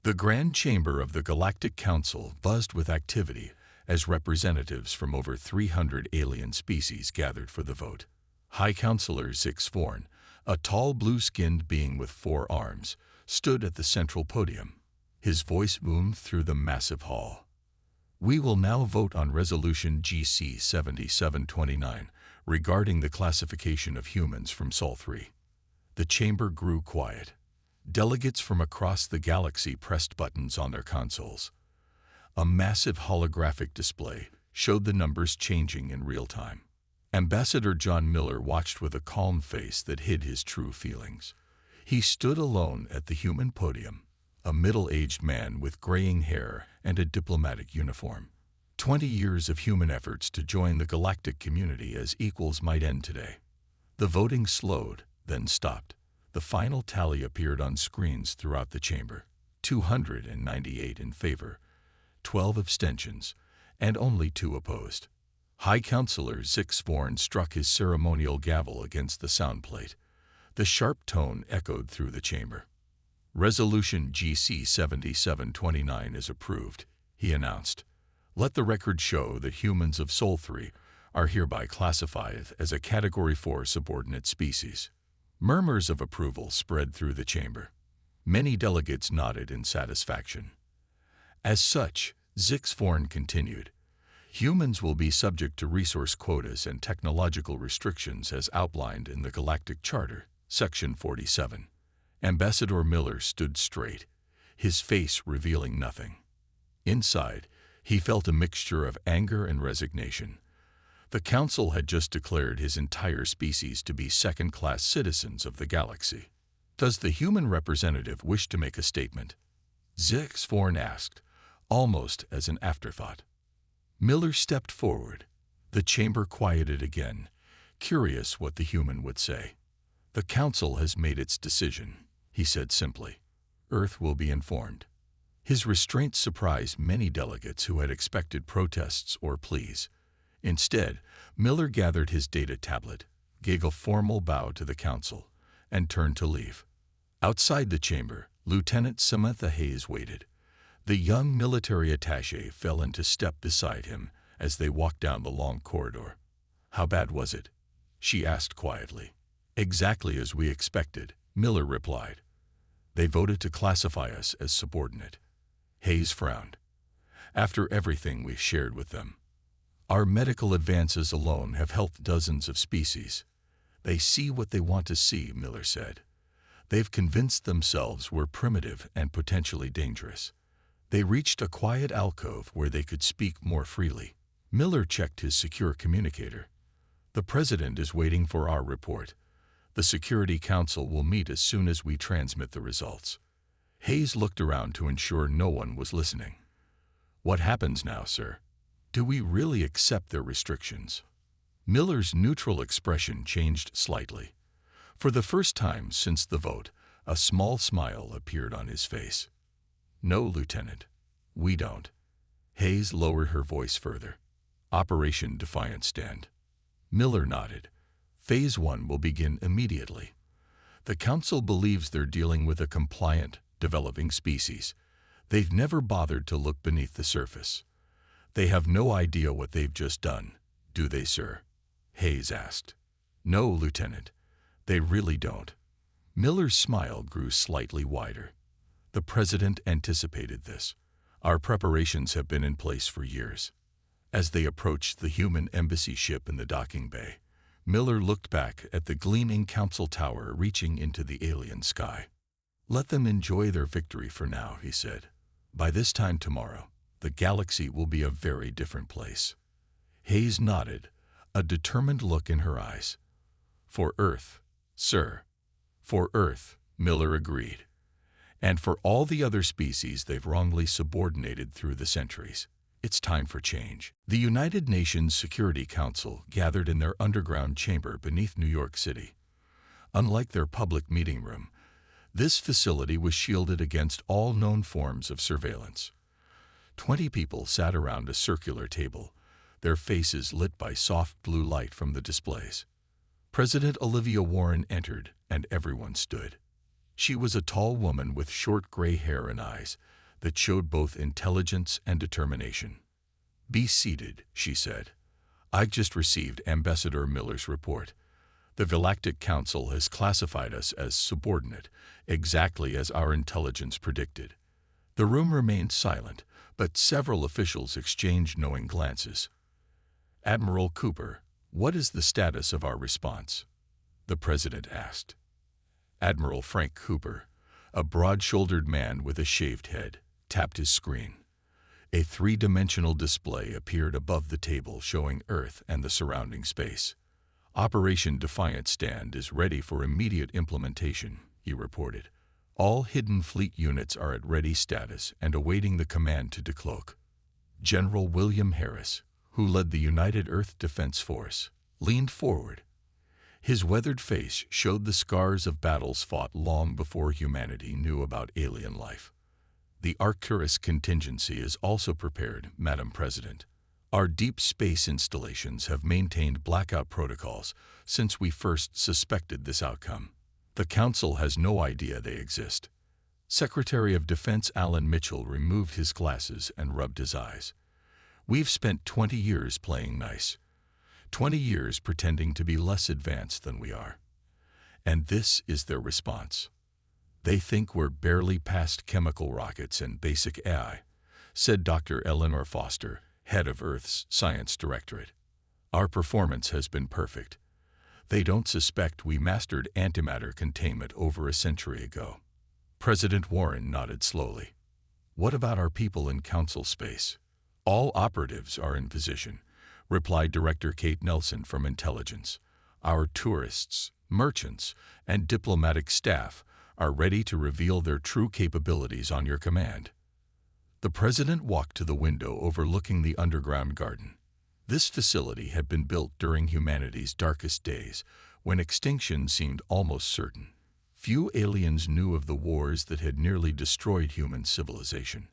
The Grand Chamber of the Galactic Council buzzed with activity as representatives from over 300 alien species gathered for the vote. High Counselor Zix Forn, a tall blue-skinned being with 4 arms, stood at the central podium. His voice boomed through the massive hall. We will now vote on Resolution GC 7729 regarding the classification of humans from Sol 3. The chamber grew quiet. Delegates from across the galaxy pressed buttons on their consoles. A massive holographic display showed the numbers changing in real time. Ambassador John Miller watched with a calm face that hid his true feelings. He stood alone at the human podium, a middle-aged man with graying hair and a diplomatic uniform. 20 years of human efforts to join the galactic community as equals might end today. The voting slowed, then stopped. The final tally appeared on screens throughout the chamber. 298 in favor, 12 abstentions, and only 2 opposed. High Counselor Zix Forn struck his ceremonial gavel against the sound plate. The sharp tone echoed through the chamber. Resolution GC 7729 is approved, he announced. Let the record show that humans of Sol 3 are hereby classified as a Category 4 subordinate species. Murmurs of approval spread through the chamber. Many delegates nodded in satisfaction. As such, Zix Forn continued, humans will be subject to resource quotas and technological restrictions as outlined in the Galactic Charter, Section 47. Ambassador Miller stood straight, his face revealing nothing. Inside, he felt a mixture of anger and resignation. The Council had just declared his entire species to be second-class citizens of the galaxy. Does the human representative wish to make a statement? Zix Forn asked, almost as an afterthought. Miller stepped forward. The chamber quieted again, curious what the human would say. The Council has made its decision, he said simply. Earth will be informed. His restraint surprised many delegates who had expected protests or pleas. Instead, Miller gathered his data tablet, gave a formal bow to the Council, and turned to leave. Outside the chamber, Lieutenant Samantha Hayes waited. The young military attaché fell into step beside him as they walked down the long corridor. How bad was it? She asked quietly. Exactly as we expected, Miller replied. They voted to classify us as subordinate. Hayes frowned. After everything we shared with them. Our medical advances alone have helped dozens of species. They see what they want to see, Miller said. They've convinced themselves we're primitive and potentially dangerous. They reached a quiet alcove where they could speak more freely. Miller checked his secure communicator. The President is waiting for our report. The Security Council will meet as soon as we transmit the results. Hayes looked around to ensure no one was listening. What happens now, sir? Do we really accept their restrictions? Miller's neutral expression changed slightly. For the first time since the vote, a small smile appeared on his face. No, Lieutenant, we don't. Hayes lowered her voice further. Operation Defiant Stand. Miller nodded. Phase 1 will begin immediately. The Council believes they're dealing with a compliant, developing species. They've never bothered to look beneath the surface. They have no idea what they've just done, do they, sir? Hayes asked. No, Lieutenant, they really don't. Miller's smile grew slightly wider. The President anticipated this. Our preparations have been in place for years. As they approached the human embassy ship in the docking bay, Miller looked back at the gleaming Council Tower reaching into the alien sky. Let them enjoy their victory for now, he said. By this time tomorrow, the galaxy will be a very different place. Hayes nodded, a determined look in her eyes. For Earth, sir. For Earth, Miller agreed. And for all the other species they've wrongly subordinated through the centuries. It's time for change. The United Nations Security Council gathered in their underground chamber beneath New York City. Unlike their public meeting room, this facility was shielded against all known forms of surveillance. 20 people sat around a circular table, their faces lit by soft blue light from the displays. President Olivia Warren entered, and everyone stood. She was a tall woman with short gray hair and eyes that showed both intelligence and determination. "Be seated," she said. "I just received Ambassador Miller's report. The Galactic Council has classified us as subordinate, exactly as our intelligence predicted." The room remained silent, but several officials exchanged knowing glances. "Admiral Cooper, what is the status of our response?" the President asked. Admiral Frank Cooper, a broad-shouldered man with a shaved head, tapped his screen. A three-dimensional display appeared above the table showing Earth and the surrounding space. "Operation Defiant Stand is ready for immediate implementation," he reported. "All hidden fleet units are at ready status and awaiting the command to decloak." General William Harris, who led the United Earth Defense Force, leaned forward. His weathered face showed the scars of battles fought long before humanity knew about alien life. "The Arcturus contingency is also prepared, Madam President. Our deep space installations have maintained blackout protocols since we first suspected this outcome. The Council has no idea they exist." Secretary of Defense Alan Mitchell removed his glasses and rubbed his eyes. "We've spent 20 years playing nice. 20 years pretending to be less advanced than we are. And this is their response. They think we're barely past chemical rockets and basic AI," said Dr. Eleanor Foster, head of Earth's Science Directorate. "Our performance has been perfect. They don't suspect we mastered antimatter containment over a century ago." President Warren nodded slowly. "What about our people in Council space?" "All operatives are in position," replied Director Kate Nelson from Intelligence. "Our tourists, merchants, and diplomatic staff are ready to reveal their true capabilities on your command." The President walked to the window overlooking the underground garden. This facility had been built during humanity's darkest days, when extinction seemed almost certain. Few aliens knew of the wars that had nearly destroyed human civilization,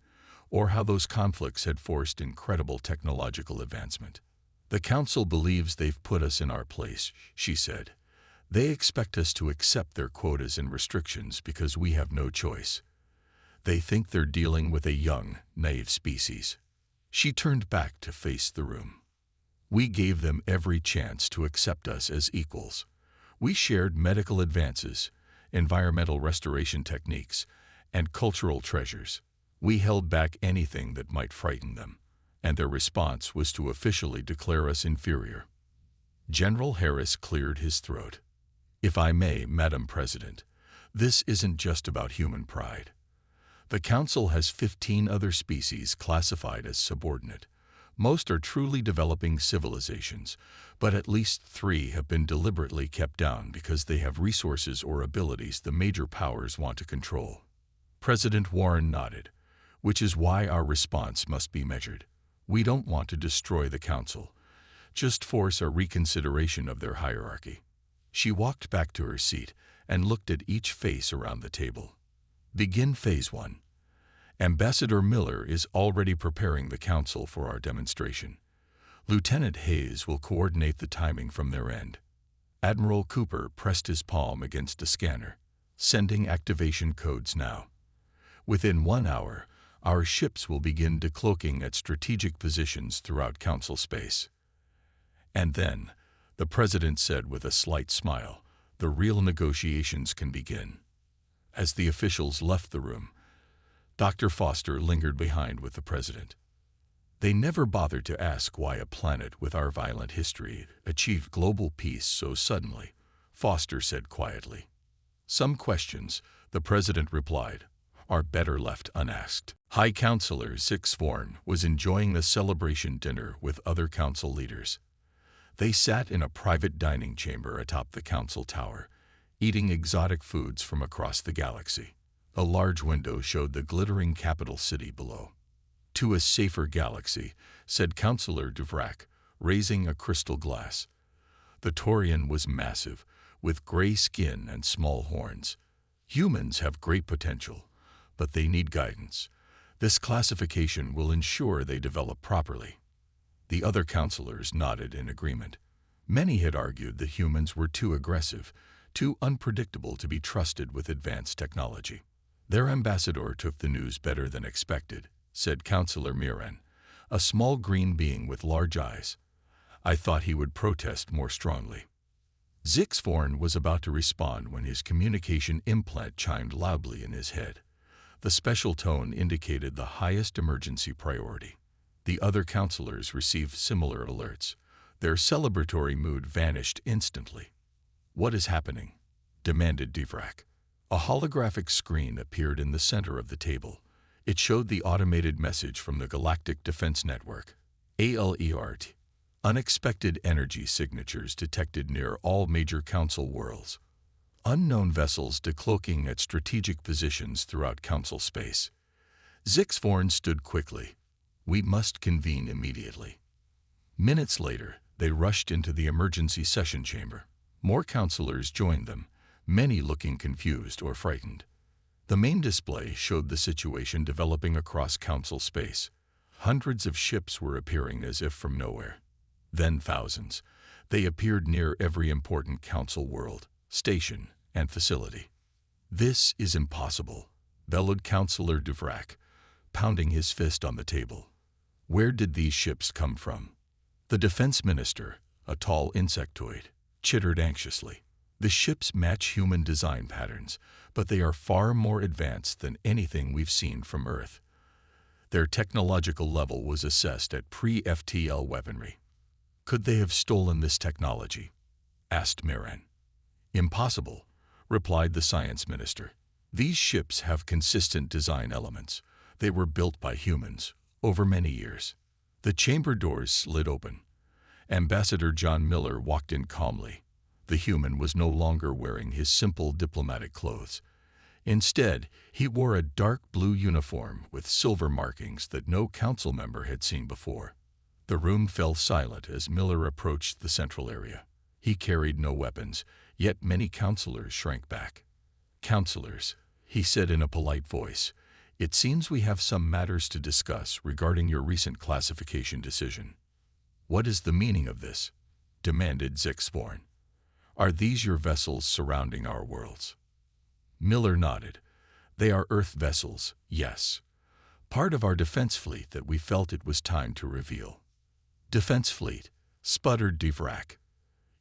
or how those conflicts had forced incredible technological advancement. "The Council believes they've put us in our place," she said. "They expect us to accept their quotas and restrictions because we have no choice. They think they're dealing with a young, naive species." She turned back to face the room. "We gave them every chance to accept us as equals. We shared medical advances, environmental restoration techniques, and cultural treasures. We held back anything that might frighten them, and their response was to officially declare us inferior." General Harris cleared his throat. "If I may, Madam President, this isn't just about human pride. The Council has 15 other species classified as subordinate. Most are truly developing civilizations, but at least 3 have been deliberately kept down because they have resources or abilities the major powers want to control." President Warren nodded, "Which is why our response must be measured. We don't want to destroy the Council, just force a reconsideration of their hierarchy." She walked back to her seat and looked at each face around the table. "Begin Phase 1. Ambassador Miller is already preparing the Council for our demonstration. Lieutenant Hayes will coordinate the timing from their end." Admiral Cooper pressed his palm against a scanner. "Sending activation codes now. Within 1 hour, our ships will begin decloaking at strategic positions throughout Council space." And then, the President said with a slight smile, "the real negotiations can begin." As the officials left the room, Dr. Foster lingered behind with the President. "They never bothered to ask why a planet with our violent history achieved global peace so suddenly," Foster said quietly. "Some questions," the President replied, "are better left unasked." High Counselor Sixforn was enjoying the celebration dinner with other Council leaders. They sat in a private dining chamber atop the Council Tower, eating exotic foods from across the galaxy. A large window showed the glittering capital city below. "To a safer galaxy," said Councillor Duvrak, raising a crystal glass. The Taurian was massive, with gray skin and small horns. "Humans have great potential, but they need guidance. This classification will ensure they develop properly." The other councillors nodded in agreement. Many had argued that humans were too aggressive, too unpredictable to be trusted with advanced technology. Their ambassador took the news better than expected, said Counselor Miran, a small green being with large eyes. I thought he would protest more strongly. Zixforn was about to respond when his communication implant chimed loudly in his head. The special tone indicated the highest emergency priority. The other counselors received similar alerts. Their celebratory mood vanished instantly. What is happening? Demanded Divrak. A holographic screen appeared in the center of the table. It showed the automated message from the Galactic Defense Network. ALERT. Unexpected energy signatures detected near all major council worlds. Unknown vessels decloaking at strategic positions throughout council space. Zixforn stood quickly. We must convene immediately. Minutes later, they rushed into the emergency session chamber. More counselors joined them, many looking confused or frightened. The main display showed the situation developing across council space. Hundreds of ships were appearing as if from nowhere. Then thousands. They appeared near every important council world, station, and facility. This is impossible, bellowed Counselor Divrak, pounding his fist on the table. Where did these ships come from? The defense minister, a tall insectoid, chittered anxiously. The ships match human design patterns, but they are far more advanced than anything we've seen from Earth. Their technological level was assessed at pre-FTL weaponry. Could they have stolen this technology? Asked Miran. Impossible, replied the science minister. These ships have consistent design elements. They were built by humans, over many years. The chamber doors slid open. Ambassador John Miller walked in calmly. The human was no longer wearing his simple diplomatic clothes. Instead, he wore a dark blue uniform with silver markings that no council member had seen before. The room fell silent as Miller approached the central area. He carried no weapons, yet many counselors shrank back. Counselors, he said in a polite voice, it seems we have some matters to discuss regarding your recent classification decision. What is the meaning of this? Demanded Zixforn. Are these your vessels surrounding our worlds? Miller nodded. They are Earth vessels, yes. Part of our defense fleet that we felt it was time to reveal. Defense fleet, sputtered Divrak.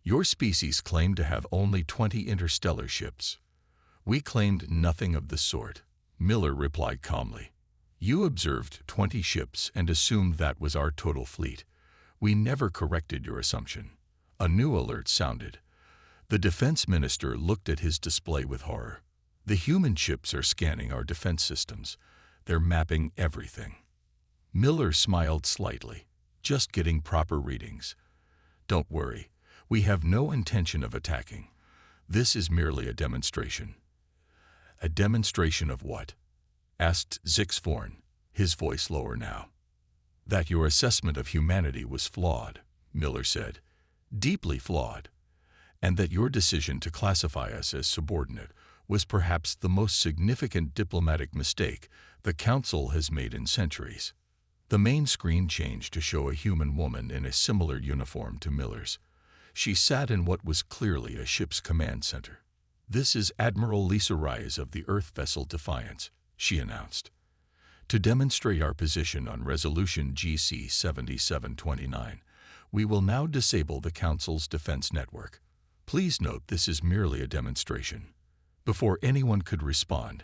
Your species claimed to have only 20 interstellar ships. We claimed nothing of the sort, Miller replied calmly. You observed 20 ships and assumed that was our total fleet. We never corrected your assumption. A new alert sounded. The defense minister looked at his display with horror. The human ships are scanning our defense systems. They're mapping everything. Miller smiled slightly. Just getting proper readings. Don't worry. We have no intention of attacking. This is merely a demonstration. A demonstration of what? Asked Zixforn, his voice lower now. That your assessment of humanity was flawed, Miller said. Deeply flawed. And that your decision to classify us as subordinate was perhaps the most significant diplomatic mistake the Council has made in centuries. The main screen changed to show a human woman in a similar uniform to Miller's. She sat in what was clearly a ship's command center. This is Admiral Lisa Rues of the Earth vessel Defiance, she announced. To demonstrate our position on Resolution GC 7729, we will now disable the Council's defense network. Please note this is merely a demonstration. Before anyone could respond,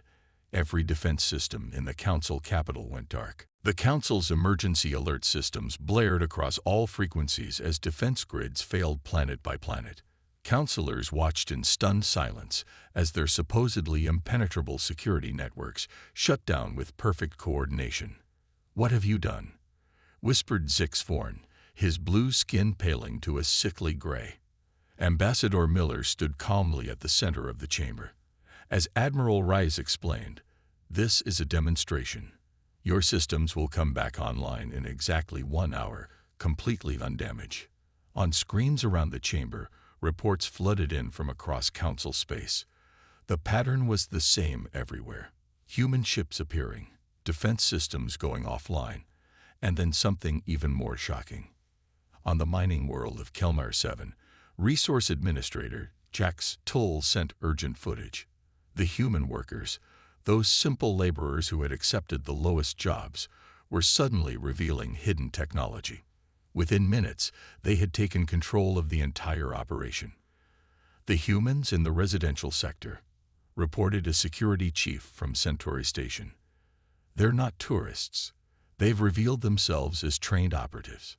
every defense system in the Council capital went dark. The Council's emergency alert systems blared across all frequencies as defense grids failed planet by planet. Councilors watched in stunned silence as their supposedly impenetrable security networks shut down with perfect coordination. What have you done? Whispered Zixforn, his blue skin paling to a sickly gray. Ambassador Miller stood calmly at the center of the chamber. As Admiral Rues explained, this is a demonstration. Your systems will come back online in exactly 1 hour, completely undamaged. On screens around the chamber, reports flooded in from across Council space. The pattern was the same everywhere. Human ships appearing, defense systems going offline, and then something even more shocking. On the mining world of Kelmar 7, Resource Administrator Jack's tool sent urgent footage. The human workers, those simple laborers who had accepted the lowest jobs, were suddenly revealing hidden technology. Within minutes, they had taken control of the entire operation. The humans in the residential sector, reported a security chief from Centauri Station. They're not tourists. They've revealed themselves as trained operatives.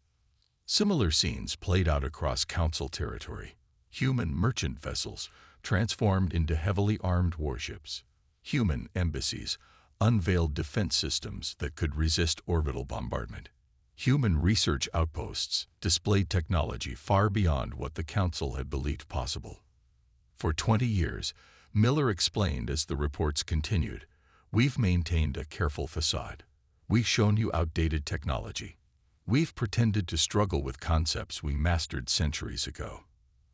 Similar scenes played out across Council territory. Human merchant vessels transformed into heavily armed warships. Human embassies unveiled defense systems that could resist orbital bombardment. Human research outposts displayed technology far beyond what the Council had believed possible. For 20 years, Miller explained as the reports continued, we've maintained a careful facade. We've shown you outdated technology. We've pretended to struggle with concepts we mastered centuries ago.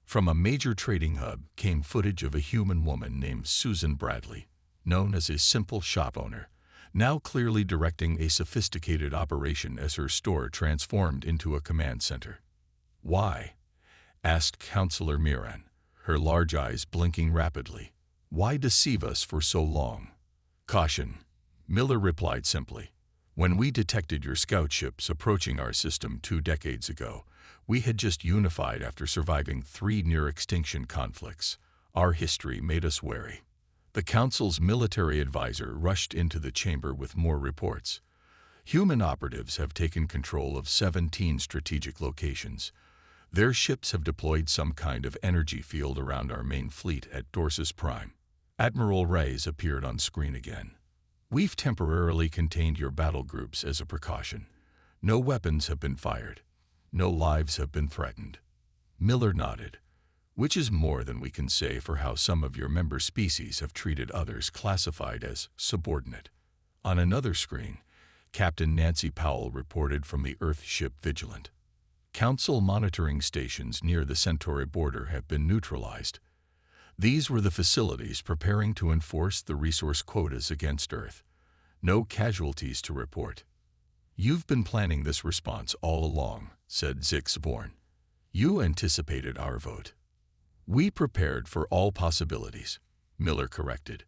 From a major trading hub came footage of a human woman named Susan Bradley, known as a simple shop owner, now clearly directing a sophisticated operation as her store transformed into a command center. Why? Asked Councillor Miran, her large eyes blinking rapidly. Why deceive us for so long? Caution, Miller replied simply. When we detected your scout ships approaching our system 2 decades ago, we had just unified after surviving 3 near-extinction conflicts. Our history made us wary. The Council's military advisor rushed into the chamber with more reports. Human operatives have taken control of 17 strategic locations. Their ships have deployed some kind of energy field around our main fleet at Dorsus Prime. Admiral Rues appeared on screen again. We've temporarily contained your battle groups as a precaution. No weapons have been fired. No lives have been threatened. Miller nodded, which is more than we can say for how some of your member species have treated others classified as subordinate. On another screen, Captain Nancy Powell reported from the Earth ship Vigilant. Council monitoring stations near the Centauri border have been neutralized. These were the facilities preparing to enforce the resource quotas against Earth. No casualties to report. You've been planning this response all along, said Zixborn. You anticipated our vote. We prepared for all possibilities, Miller corrected.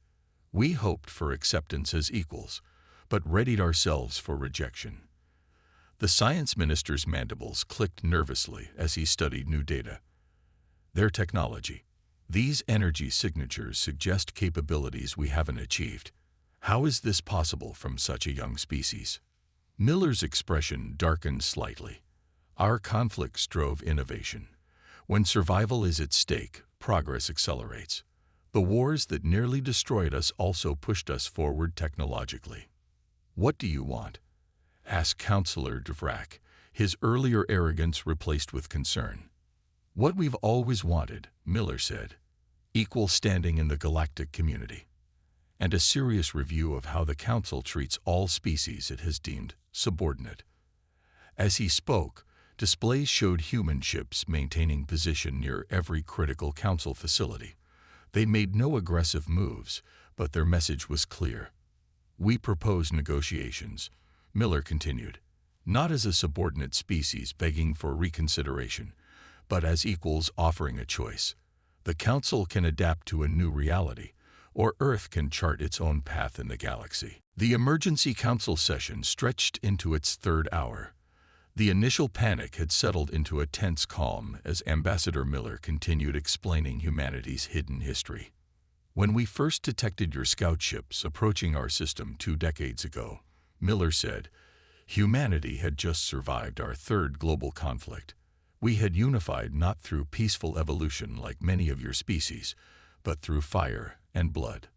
We hoped for acceptance as equals, but readied ourselves for rejection. The science minister's mandibles clicked nervously as he studied new data. Their technology. These energy signatures suggest capabilities we haven't achieved. How is this possible from such a young species? Miller's expression darkened slightly. Our conflicts drove innovation. When survival is at stake, progress accelerates. The wars that nearly destroyed us also pushed us forward technologically. What do you want? Asked Councillor Devrac, his earlier arrogance replaced with concern. What we've always wanted, Miller said. Equal standing in the galactic community. And a serious review of how the Council treats all species it has deemed subordinate. As he spoke, displays showed human ships maintaining position near every critical Council facility. They made no aggressive moves, but their message was clear. We propose negotiations, Miller continued, not as a subordinate species begging for reconsideration, but as equals offering a choice. The Council can adapt to a new reality, or Earth can chart its own path in the galaxy. The emergency Council session stretched into its 3rd hour. The initial panic had settled into a tense calm as Ambassador Miller continued explaining humanity's hidden history. When we first detected your scout ships approaching our system 2 decades ago, Miller said, humanity had just survived our 3rd global conflict. We had unified not through peaceful evolution like many of your species, but through fire and blood.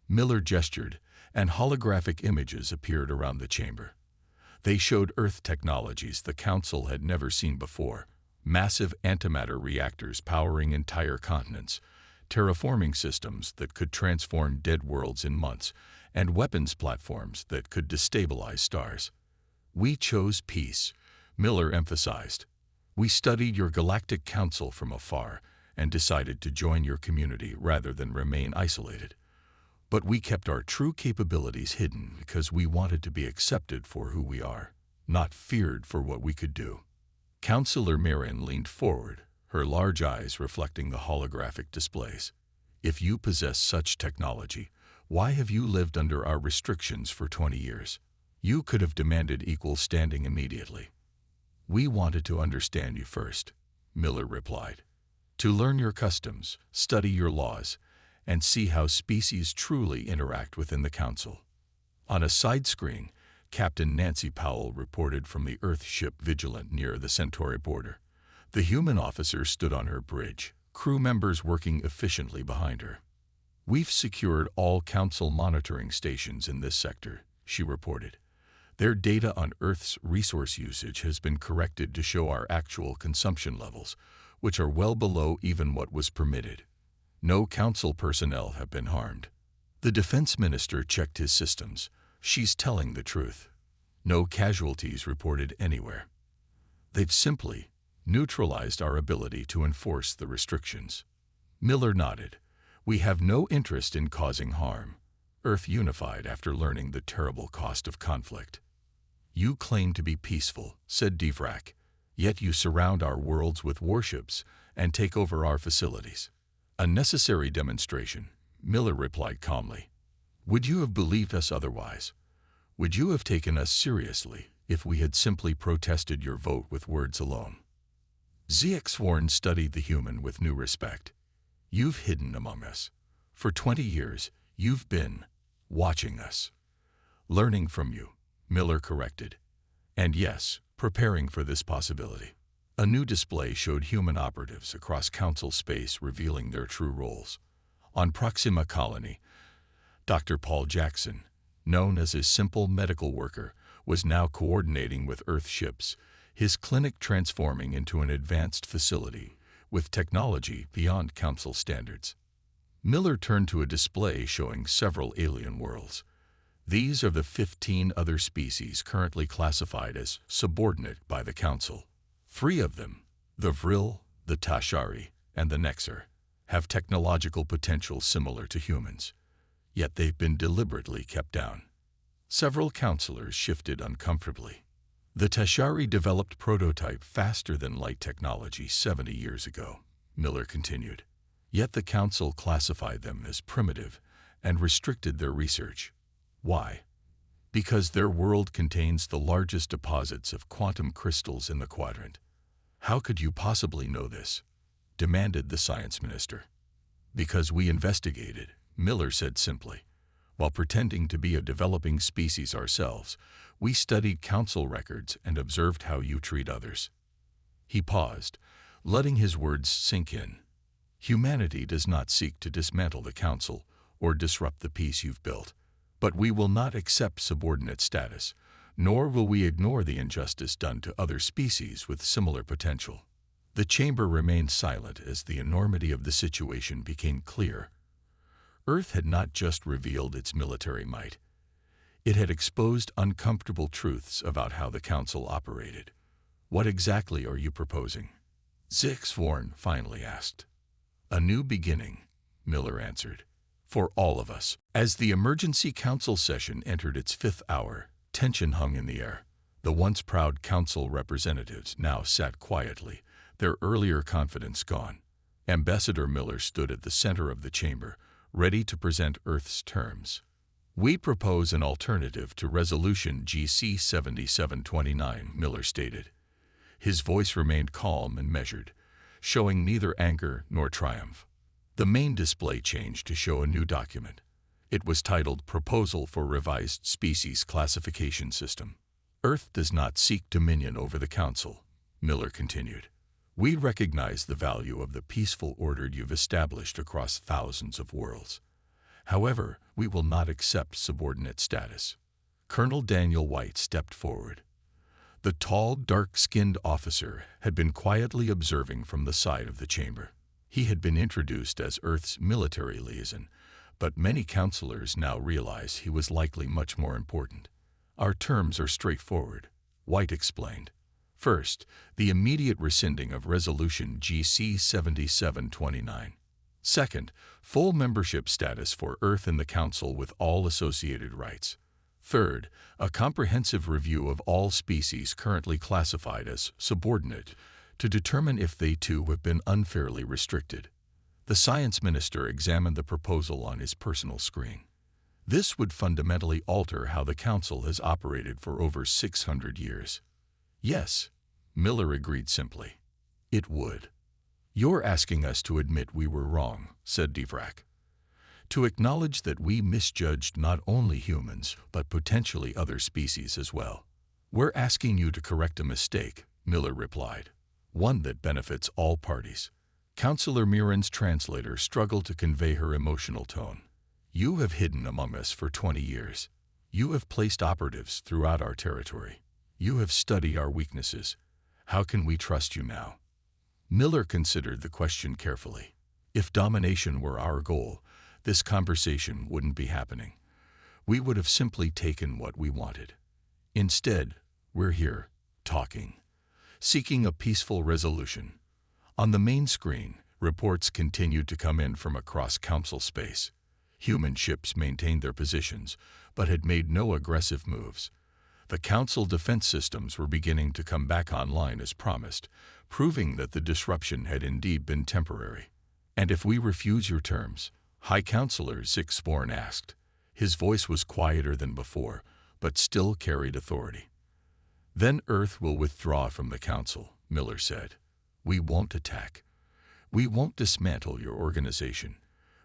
Miller gestured, and holographic images appeared around the chamber. They showed Earth technologies the Council had never seen before, massive antimatter reactors powering entire continents, terraforming systems that could transform dead worlds in months, and weapons platforms that could destabilize stars. We chose peace, Miller emphasized. We studied your Galactic Council from afar and decided to join your community rather than remain isolated. But we kept our true capabilities hidden because we wanted to be accepted for who we are, not feared for what we could do. Councillor Miran leaned forward, her large eyes reflecting the holographic displays. "If you possess such technology, why have you lived under our restrictions for 20 years? You could have demanded equal standing immediately." "We wanted to understand you first," Miller replied. "To learn your customs, study your laws, and see how species truly interact within the Council." On a side screen, Captain Nancy Powell reported from the Earth ship Vigilant near the Centauri border. The human officer stood on her bridge, crew members working efficiently behind her. "We've secured all Council monitoring stations in this sector," she reported. "Their data on Earth's resource usage has been corrected to show our actual consumption levels, which are well below even what was permitted. No Council personnel have been harmed." The defense minister checked his systems. "She's telling the truth. No casualties reported anywhere. They've simply neutralized our ability to enforce the restrictions." Miller nodded. "We have no interest in causing harm." Earth unified after learning the terrible cost of conflict. "You claim to be peaceful," said Devrak, "yet you surround our worlds with warships and take over our facilities." "A necessary demonstration," Miller replied calmly. "Would you have believed us otherwise? Would you have taken us seriously if we had simply protested your vote with words alone?" ZX-Warren studied the human with new respect. "You've hidden among us. For 20 years, you've been watching us." "Learning from you," Miller corrected. "And yes, preparing for this possibility." A new display showed human operatives across Council space revealing their true roles. On Proxima Colony, Dr. Paul Jackson, known as a simple medical worker, was now coordinating with Earth ships, his clinic transforming into an advanced facility with technology beyond Council standards. Miller turned to a display showing several alien worlds. "These are the 15 other species currently classified as subordinate by the Council. 3 of them, the Vril, the Tashari, and the Nexar, have technological potential similar to humans, yet they've been deliberately kept down." Several councilors shifted uncomfortably. "The Tashari developed prototype faster than light technology 70 years ago," Miller continued. "Yet the Council classified them as primitive and restricted their research. Why? Because their world contains the largest deposits of quantum crystals in the quadrant." "How could you possibly know this?" demanded the science minister. "Because we investigated," Miller said simply. "While pretending to be a developing species ourselves, we studied Council records and observed how you treat others." He paused, letting his words sink in. "Humanity does not seek to dismantle the Council or disrupt the peace you've built. But we will not accept subordinate status, nor will we ignore the injustice done to other species with similar potential." The chamber remained silent as the enormity of the situation became clear. Earth had not just revealed its military might. It had exposed uncomfortable truths about how the Council operated. "What exactly are you proposing?" ZX-Warren finally asked. "A new beginning," Miller answered. "For all of us." As the emergency council session entered its 5th hour, tension hung in the air. The once proud council representatives now sat quietly, their earlier confidence gone. Ambassador Miller stood at the center of the chamber, ready to present Earth's terms. "We propose an alternative to Resolution GC 7729, Miller stated. His voice remained calm and measured, showing neither anger nor triumph. The main display changed to show a new document. It was titled Proposal for Revised Species Classification System. "Earth does not seek dominion over the Council," Miller continued. "We recognize the value of the peaceful order you've established across thousands of worlds. However, we will not accept subordinate status." Colonel Daniel White stepped forward. The tall, dark-skinned officer had been quietly observing from the side of the chamber. He had been introduced as Earth's military liaison, but many councilors now realize he was likely much more important. "Our terms are straightforward," White explained. "First, the immediate rescinding of Resolution GC 7729. Second, full membership status for Earth in the Council with all associated rights. Third, a comprehensive review of all species currently classified as subordinate to determine if they too have been unfairly restricted. The science minister examined the proposal on his personal screen. This would fundamentally alter how the council has operated for over 600 years. Yes, Miller agreed simply. It would. You're asking us to admit we were wrong, said Devrak. To acknowledge that we misjudged not only humans, but potentially other species as well. We're asking you to correct a mistake, Miller replied. One that benefits all parties. Counselor Mirren's translator struggled to convey her emotional tone. You have hidden among us for 20 years. You have placed operatives throughout our territory. You have studied our weaknesses. How can we trust you now? Miller considered the question carefully. If domination were our goal, this conversation wouldn't be happening. We would have simply taken what we wanted. Instead, we're here, talking, seeking a peaceful resolution. On the main screen, reports continued to come in from across council space. Human ships maintained their positions, but had made no aggressive moves. The council defense systems were beginning to come back online as promised, proving that the disruption had indeed been temporary. And if we refuse your terms? High Counselor Sixborn asked. His voice was quieter than before, but still carried authority. Then Earth will withdraw from the council, Miller said. We won't attack. We won't dismantle your organization.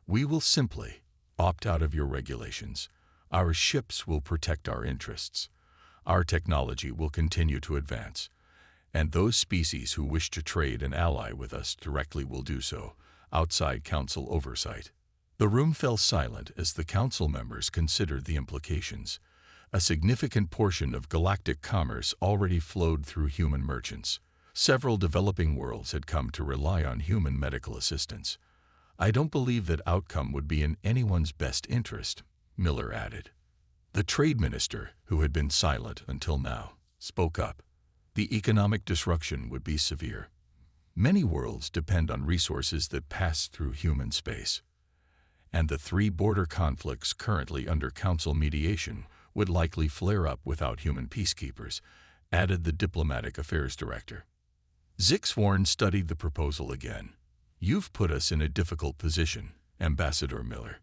We will simply opt out of your regulations. Our ships will protect our interests. Our technology will continue to advance. And those species who wish to trade and ally with us directly will do so, outside council oversight. The room fell silent as the council members considered the implications. A significant portion of galactic commerce already flowed through human merchants. Several developing worlds had come to rely on human medical assistance. I don't believe that outcome would be in anyone's best interest, Miller added. The trade minister, who had been silent until now, spoke up. The economic disruption would be severe. Many worlds depend on resources that pass through human space. And the 3 border conflicts currently under council mediation would likely flare up without human peacekeepers, added the diplomatic affairs director. Zixworn studied the proposal again. You've put us in a difficult position, Ambassador Miller.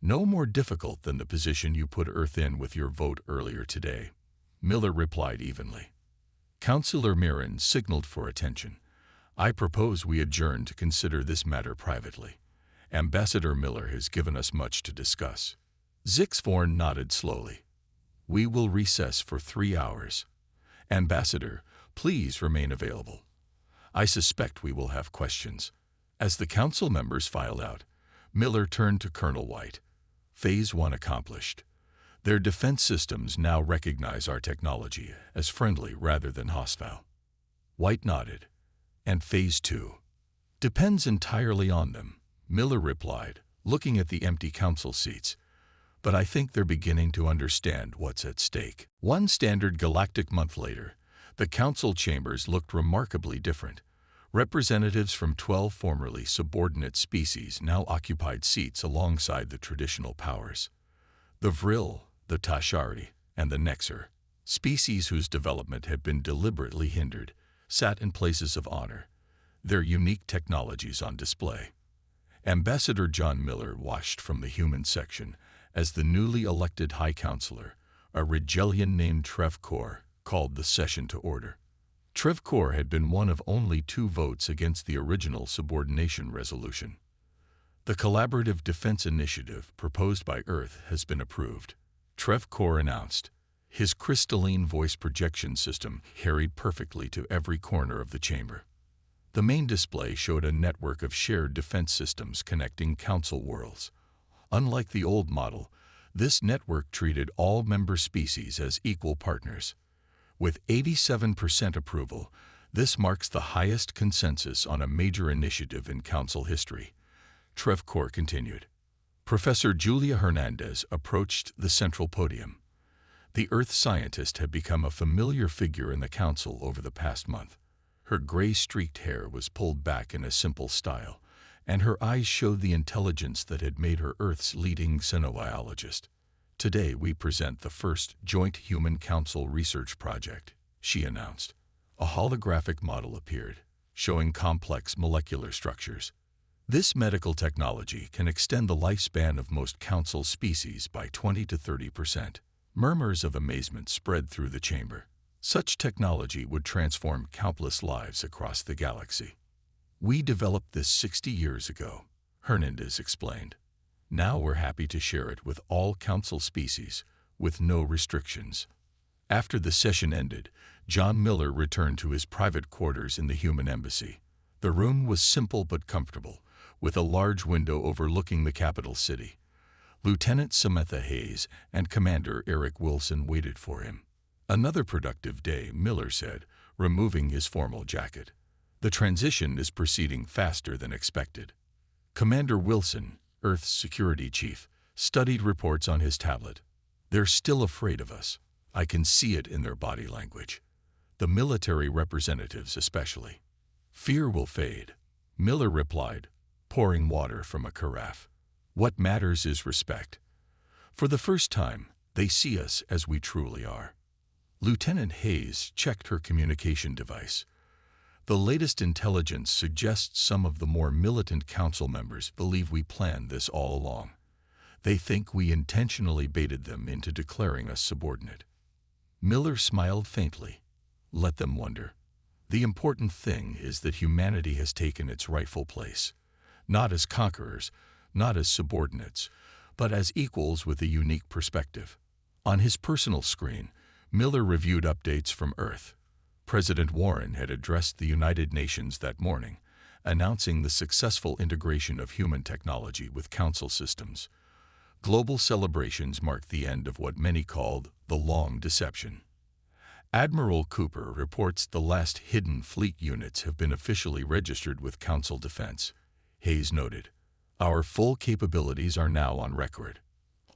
No more difficult than the position you put Earth in with your vote earlier today, Miller replied evenly. Counselor Mirren signaled for attention. I propose we adjourn to consider this matter privately. Ambassador Miller has given us much to discuss. Zixvorn nodded slowly. We will recess for 3 hours. Ambassador, please remain available. I suspect we will have questions. As the council members filed out, Miller turned to Colonel White. Phase 1 accomplished. Their defense systems now recognize our technology as friendly rather than hostile. White nodded. And Phase 2? Depends entirely on them, Miller replied, looking at the empty council seats. But I think they're beginning to understand what's at stake. One standard galactic month later, the council chambers looked remarkably different. Representatives from 12 formerly subordinate species now occupied seats alongside the traditional powers. The Vril, the Tashari, and the Nexer, species whose development had been deliberately hindered, sat in places of honor, their unique technologies on display. Ambassador John Miller watched from the human section as the newly elected High Counselor, a Rigelian named Trevkor, called the session to order. Trevkor had been one of only 2 votes against the original subordination resolution. The collaborative defense initiative proposed by Earth has been approved, Trevkor announced. His crystalline voice projection system carried perfectly to every corner of the chamber. The main display showed a network of shared defense systems connecting council worlds. Unlike the old model, this network treated all member species as equal partners. With 87% approval, this marks the highest consensus on a major initiative in council history. Trevkor continued. Professor Julia Hernandez approached the central podium. The Earth scientist had become a familiar figure in the council over the past month. Her gray-streaked hair was pulled back in a simple style, and her eyes showed the intelligence that had made her Earth's leading xenobiologist. Today we present the first Joint Human Council research project, she announced. A holographic model appeared, showing complex molecular structures. This medical technology can extend the lifespan of most council species by 20 to 30%. Murmurs of amazement spread through the chamber. Such technology would transform countless lives across the galaxy. We developed this 60 years ago, Hernandez explained. Now we're happy to share it with all council species, with no restrictions. After the session ended, John Miller returned to his private quarters in the human embassy. The room was simple but comfortable, with a large window overlooking the capital city. Lieutenant Samantha Hayes and Commander Eric Wilson waited for him. Another productive day, Miller said, removing his formal jacket. The transition is proceeding faster than expected. Commander Wilson, Earth's security chief, studied reports on his tablet. They're still afraid of us. I can see it in their body language. The military representatives especially. Fear will fade, Miller replied, pouring water from a carafe. What matters is respect. For the first time, they see us as we truly are. Lieutenant Hayes checked her communication device. The latest intelligence suggests some of the more militant council members believe we planned this all along. They think we intentionally baited them into declaring us subordinate. Miller smiled faintly. Let them wonder. The important thing is that humanity has taken its rightful place, not as conquerors, not as subordinates, but as equals with a unique perspective. On his personal screen, Miller reviewed updates from Earth. President Warren had addressed the United Nations that morning, announcing the successful integration of human technology with council systems. Global celebrations marked the end of what many called the long deception. Admiral Cooper reports the last hidden fleet units have been officially registered with Council Defense. Hayes noted, "Our full capabilities are now on record."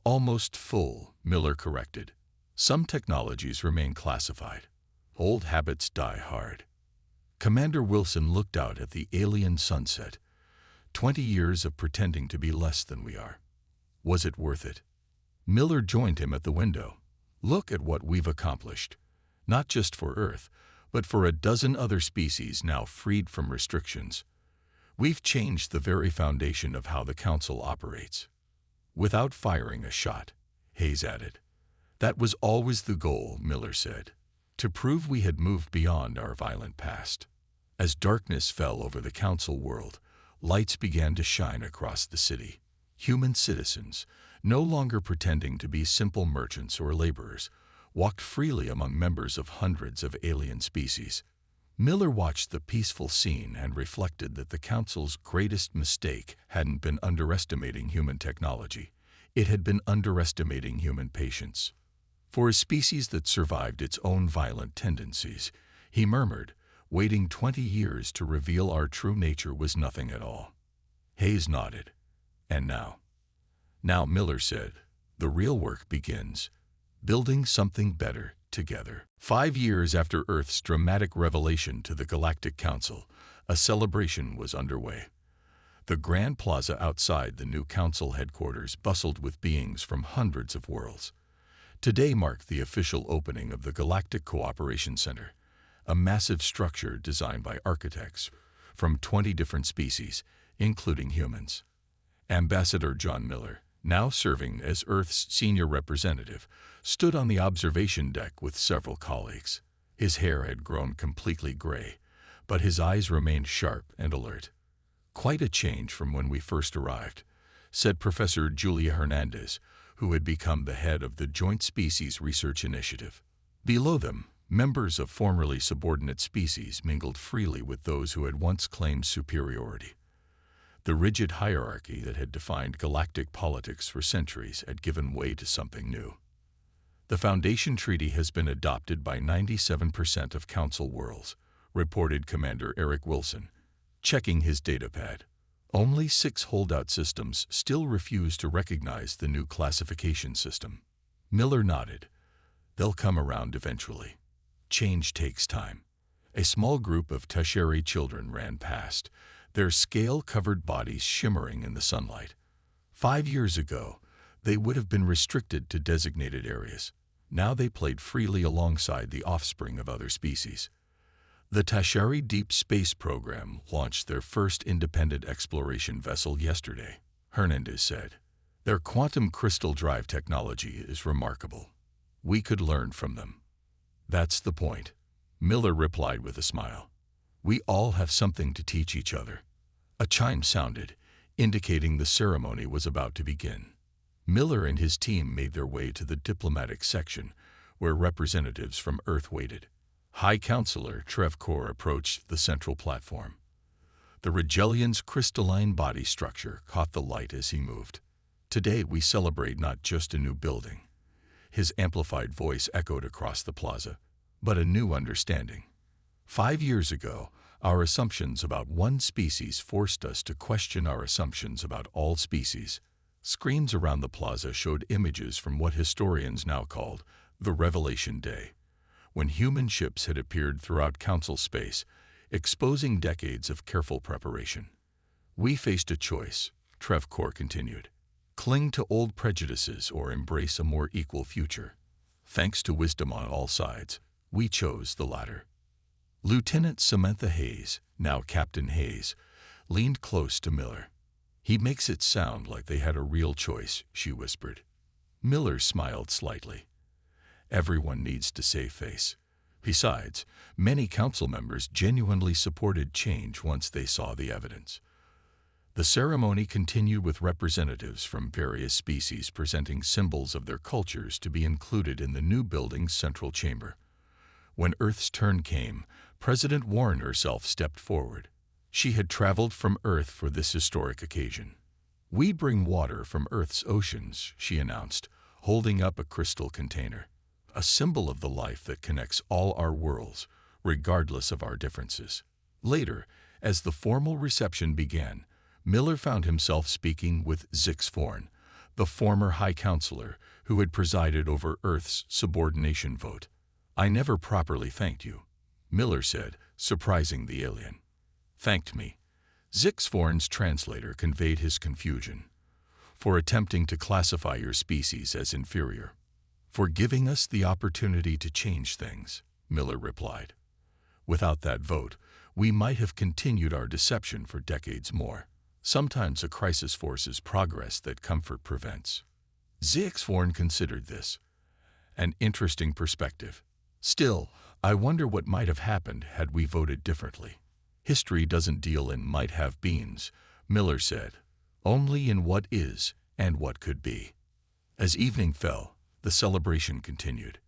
Almost full, Miller corrected. Some technologies remain classified. Old habits die hard. Commander Wilson looked out at the alien sunset. 20 years of pretending to be less than we are. Was it worth it? Miller joined him at the window. Look at what we've accomplished. Not just for Earth, but for a dozen other species now freed from restrictions. We've changed the very foundation of how the Council operates. Without firing a shot, Hayes added. That was always the goal, Miller said, to prove we had moved beyond our violent past. As darkness fell over the Council world, lights began to shine across the city. Human citizens, no longer pretending to be simple merchants or laborers, walked freely among members of hundreds of alien species. Miller watched the peaceful scene and reflected that the Council's greatest mistake hadn't been underestimating human technology. It had been underestimating human patience. For a species that survived its own violent tendencies, he murmured, waiting 20 years to reveal our true nature was nothing at all. Hayes nodded. And now? Now, Miller said, the real work begins. Building something better together. 5 years after Earth's dramatic revelation to the Galactic Council, a celebration was underway. The Grand Plaza outside the new Council headquarters bustled with beings from hundreds of worlds. Today marked the official opening of the Galactic Cooperation Center, a massive structure designed by architects from 20 different species, including humans. Ambassador John Miller, now serving as Earth's senior representative, stood on the observation deck with several colleagues. His hair had grown completely gray, but his eyes remained sharp and alert. Quite a change from when we first arrived, said Professor Julia Hernandez, who had become the head of the Joint Species Research Initiative. Below them, members of formerly subordinate species mingled freely with those who had once claimed superiority. The rigid hierarchy that had defined galactic politics for centuries had given way to something new. The Foundation Treaty has been adopted by 97% of Council worlds, reported Commander Eric Wilson, checking his datapad. Only 6 holdout systems still refuse to recognize the new classification system. Miller nodded. They'll come around eventually. Change takes time. A small group of Tasheri children ran past, their scale-covered bodies shimmering in the sunlight. 5 years ago, they would have been restricted to designated areas. Now they played freely alongside the offspring of other species. The Tashari Deep Space Program launched their first independent exploration vessel yesterday, Hernandez said. Their quantum crystal drive technology is remarkable. We could learn from them. That's the point, Miller replied with a smile. We all have something to teach each other. A chime sounded, indicating the ceremony was about to begin. Miller and his team made their way to the diplomatic section, where representatives from Earth waited. High Counselor Trev Kaur approached the central platform. The Regelian's crystalline body structure caught the light as he moved. Today we celebrate not just a new building, his amplified voice echoed across the plaza, but a new understanding. 5 years ago, our assumptions about one species forced us to question our assumptions about all species. Screens around the plaza showed images from what historians now called the Revelation Day, when human ships had appeared throughout Council space, exposing decades of careful preparation. We faced a choice, Trev Kaur continued. Cling to old prejudices or embrace a more equal future. Thanks to wisdom on all sides, we chose the latter. Lieutenant Samantha Hayes, now Captain Hayes, leaned close to Miller. He makes it sound like they had a real choice, she whispered. Miller smiled slightly. Everyone needs to save face. Besides, many council members genuinely supported change once they saw the evidence. The ceremony continued with representatives from various species presenting symbols of their cultures to be included in the new building's central chamber. When Earth's turn came, President Warren herself stepped forward. She had traveled from Earth for this historic occasion. We bring water from Earth's oceans, she announced, holding up a crystal container, a symbol of the life that connects all our worlds, regardless of our differences. Later, as the formal reception began, Miller found himself speaking with Zix Forn, the former High Counselor who had presided over Earth's subordination vote. I never properly thanked you, Miller said, surprising the alien. Thanked me. Zix Forn's translator conveyed his confusion. For attempting to classify your species as inferior. For giving us the opportunity to change things, Miller replied. Without that vote, we might have continued our deception for decades more. Sometimes a crisis forces progress that comfort prevents. Zix Forn considered this. An interesting perspective. Still, I wonder what might have happened had we voted differently. History doesn't deal in might-have-beens, Miller said, only in what is and what could be. As evening fell, the celebration continued.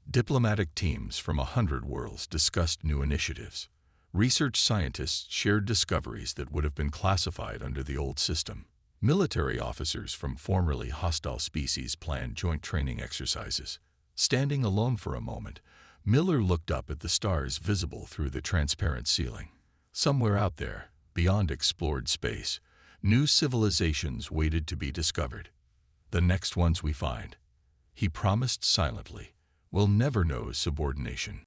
Diplomatic teams from 100 worlds discussed new initiatives. Research scientists shared discoveries that would have been classified under the old system. Military officers from formerly hostile species planned joint training exercises. Standing alone for a moment, Miller looked up at the stars visible through the transparent ceiling. Somewhere out there, beyond explored space, new civilizations waited to be discovered. The next ones we find, he promised silently, will never know subordination.